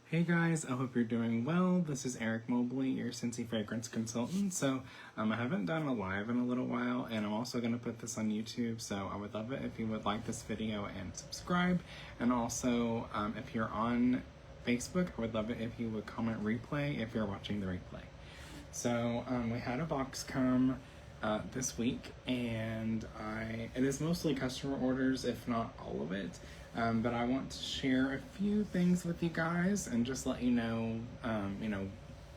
Hey guys, I hope you're doing well. This is Eric Mobley, your Scentsy fragrance consultant. So I haven't done a live in a little while, and I'm also going to put this on YouTube, so I would love it if you would like this video and subscribe. And also, if you're on Facebook, I would love it if you would comment replay if you're watching the replay. So we had a box come this week, and it is mostly customer orders, if not all of it. But I want to share a few things with you guys and just let you know,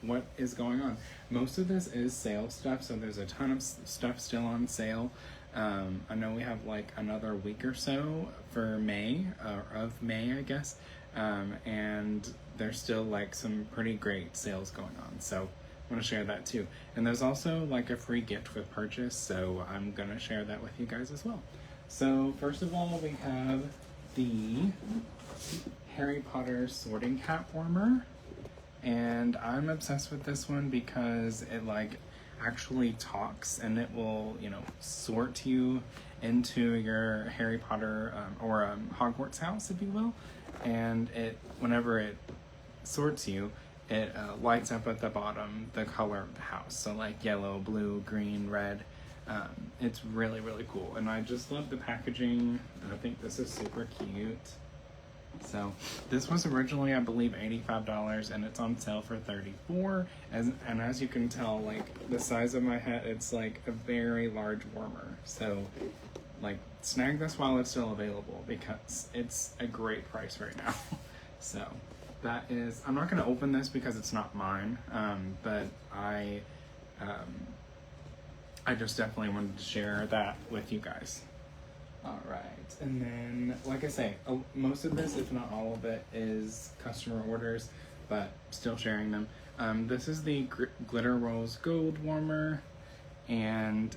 what is going on. Most of this is sale stuff, so there's a ton of stuff still on sale. I know we have like another week or so for May, I guess. And there's still like some pretty great sales going on. So I want to share that too. And there's also like a free gift with purchase, so I'm going to share that with you guys as well. So first of all, we have the Harry Potter sorting cap warmer, and I'm obsessed with this one because it like actually talks, and it will sort you into your Harry Potter or Hogwarts house, if you will. And whenever it sorts you, it lights up at the bottom the color of the house, so like yellow, blue, green, red. It's really, really cool, and I just love the packaging. I think this is super cute. So this was originally, I believe, $85, and it's on sale for $34. And as you can tell, like the size of my head, it's like a very large warmer. So like snag this while it's still available, because it's a great price right now. So that is, I'm not going to open this because it's not mine, but I just definitely wanted to share that with you guys. Alright, and then, like I say, most of this, if not all of it, is customer orders, but still sharing them. This is the Glitter Rose Gold Warmer, and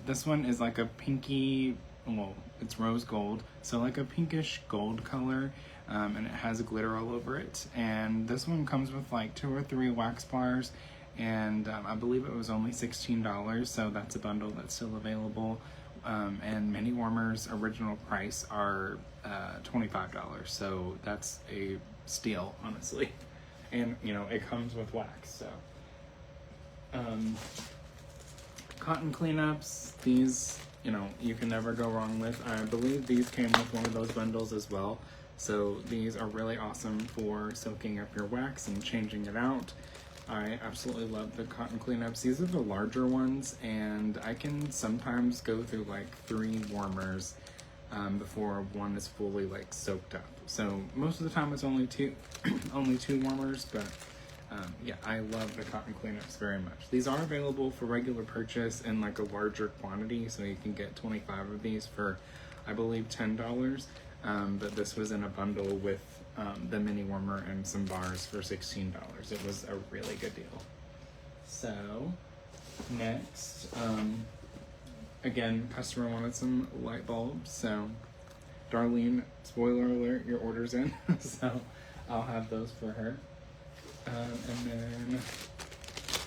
this one is like a pinky, well, it's rose gold, so like a pinkish gold color, and it has glitter all over it. And this one comes with like 2 or 3 wax bars, and I believe it was only $16, so that's a bundle that's still available. And mini warmers original price are $25, so that's a steal, honestly. And it comes with wax, so cotton cleanups, these you can never go wrong with. I believe these came with one of those bundles as well, so these are really awesome for soaking up your wax and changing it out. I absolutely love the cotton cleanups. These are the larger ones, and I can sometimes go through like 3 warmers before one is fully like soaked up. So most of the time it's only two warmers, but yeah, I love the cotton cleanups very much. These are available for regular purchase in like a larger quantity, so you can get 25 of these for, I believe, $10. But this was in a bundle with the mini warmer and some bars for $16. It was a really good deal. So next, again, customer wanted some light bulbs, so Darlene, spoiler alert, your order's in. So I'll have those for her. And then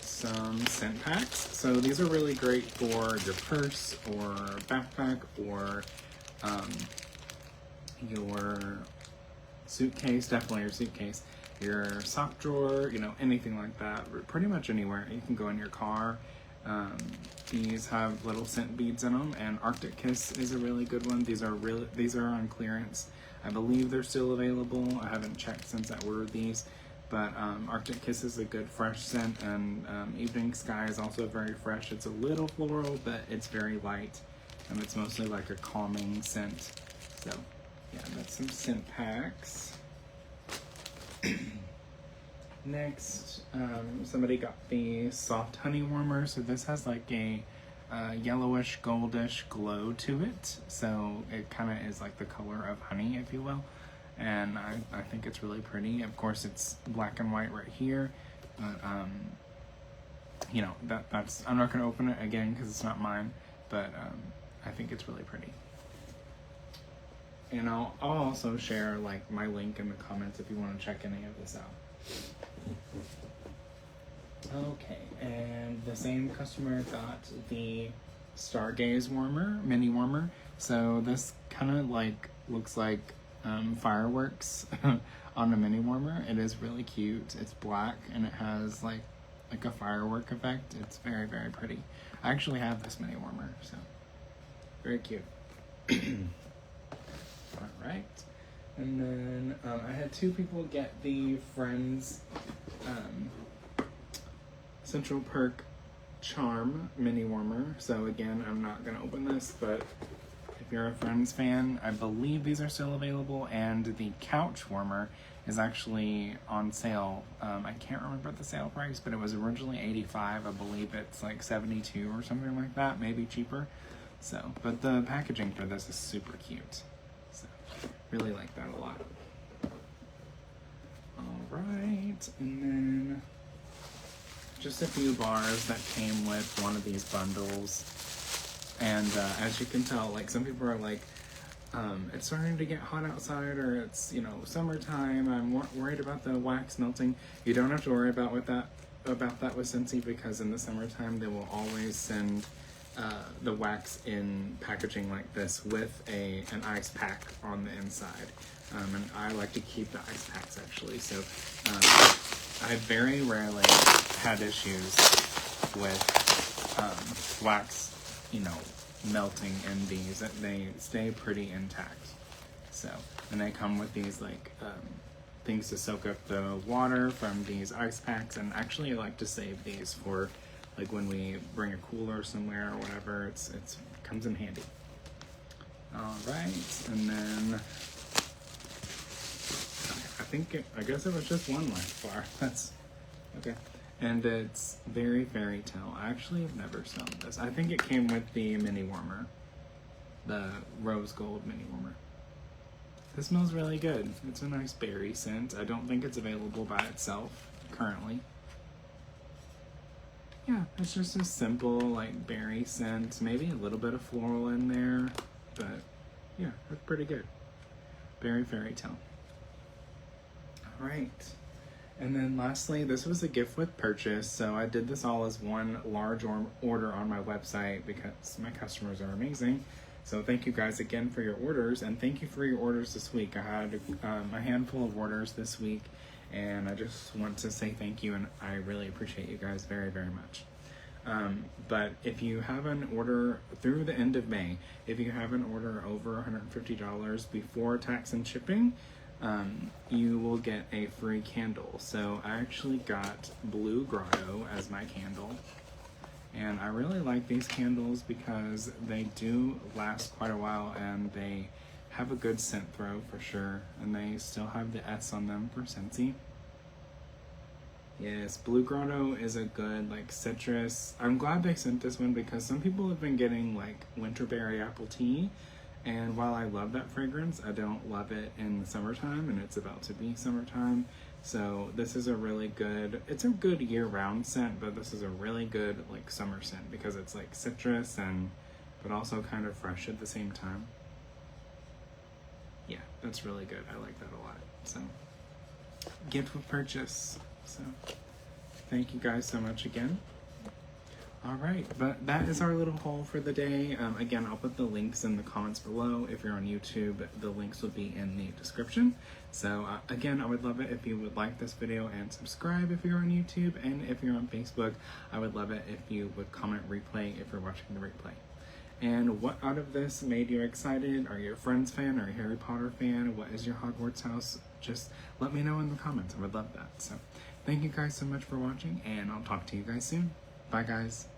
some scent packs. So these are really great for your purse or backpack or your suitcase, definitely your suitcase, your sock drawer, anything like that, pretty much anywhere. You can go in your car. These have little scent beads in them, and Arctic Kiss is a really good one. These are on clearance. I believe they're still available. I haven't checked since I ordered these, but Arctic Kiss is a good fresh scent, and Evening Sky is also very fresh. It's a little floral, but it's very light, and it's mostly like a calming scent. So yeah, that's some scent packs. Next, somebody got the soft honey warmer. So this has like a yellowish, goldish glow to it. So it kind of is like the color of honey, if you will. And I think it's really pretty. Of course, it's black and white right here. But, that's, I'm not going to open it again because it's not mine. But I think it's really pretty. And I'll also share like my link in the comments if you want to check any of this out. Okay, and the same customer got the Stargaze warmer, mini warmer. So this kind of like looks like fireworks on a mini warmer. It is really cute. It's black and it has like a firework effect. It's very, very pretty. I actually have this mini warmer, so very cute. All right. And then I had two people get the Friends Central Perk Charm mini warmer. So again, I'm not gonna open this, but if you're a Friends fan, I believe these are still available, and the couch warmer is actually on sale. I can't remember the sale price, but it was originally $85. I believe it's like $72 or something like that, maybe cheaper. So, but the packaging for this is super cute. So, really like that a lot. All right, and then just a few bars that came with one of these bundles. And as you can tell, like some people are like, it's starting to get hot outside, or it's, you know, summertime. I'm worried about the wax melting. You don't have to worry about that with Scentsy, because in the summertime they will always send the wax in packaging like this with an ice pack on the inside. And I like to keep the ice packs actually. So I very rarely had issues with wax, you know, melting in these. They stay pretty intact. So, and they come with these like things to soak up the water from these ice packs, and actually I like to save these for like when we bring a cooler somewhere or whatever. It comes in handy. All right, and then I guess it was just one last bar. That's okay. And it's Very Fairy Tale. I actually have never smelled this. I think it came with the mini warmer, the rose gold mini warmer. This smells really good. It's a nice berry scent. I don't think it's available by itself currently. Yeah, it's just a simple like berry scent, maybe a little bit of floral in there, but yeah, it's pretty good. Very Fairy Tale. All right. And then lastly, this was a gift with purchase. So I did this all as one large order on my website because my customers are amazing. So thank you guys again for your orders, and thank you for your orders this week. I had a handful of orders this week, and I just want to say thank you, and I really appreciate you guys very, very much. But if you have an order through the end of May, if you have an order over $150 before tax and shipping, you will get a free candle. So I actually got Blue Grotto as my candle, and I really like these candles because they do last quite a while, and they have a good scent throw for sure, and they still have the S on them for Scentsy. Yes, Blue Grotto is a good like citrus. I'm glad they sent this one because some people have been getting like winterberry apple tea, and while I love that fragrance, I don't love it in the summertime, and it's about to be summertime. So this is a really good, it's a good year-round scent, but this is a really good like summer scent because it's like citrus but also kind of fresh at the same time. Yeah, that's really good. I like that a lot. So gift with purchase. So thank you guys so much again. All right, but that is our little haul for the day. Again, I'll put the links in the comments below. If you're on YouTube, the links will be in the description. So again, I would love it if you would like this video and subscribe if you're on YouTube, and if you're on Facebook, I would love it if you would comment replay if you're watching the replay. And what out of this made you excited? Are you a Friends fan? Are you a Harry Potter fan? What is your Hogwarts house? Just let me know in the comments. I would love that. So thank you guys so much for watching, and I'll talk to you guys soon. Bye, guys.